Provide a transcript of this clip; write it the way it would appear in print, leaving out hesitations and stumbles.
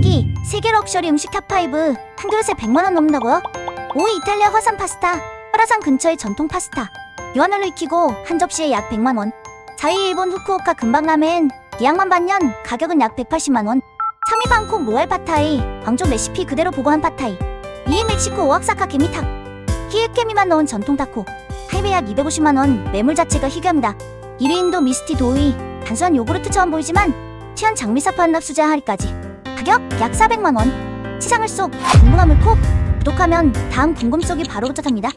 한끼 세계 럭셔리 음식 탑5 한 그릇에 100만원 넘는다고요? 5위 이탈리아 화산 파스타 화라산 근처의 전통 파스타 유한을로 익히고 한 접시에 약 100만원. 4위 일본 후쿠오카 금방라멘 예약만 반년 가격은 약 180만원. 3위 방콕 로얄 팟타이 광종 레시피 그대로 보고한 팟타이. 2위 멕시코 오악사카 개미탁 히읗개미만 넣은 전통 타코 할배 약 250만원. 매물 자체가 희귀합니다. 1위 인도 미스티 도우이 단순한 요구르트처럼 보이지만 치안 장미사파 한납수제 할인까지 가격 약 400만원. 치상을 쏙 궁금함을 콕 구독하면 다음 궁금 쏙이 바로 도착합니다.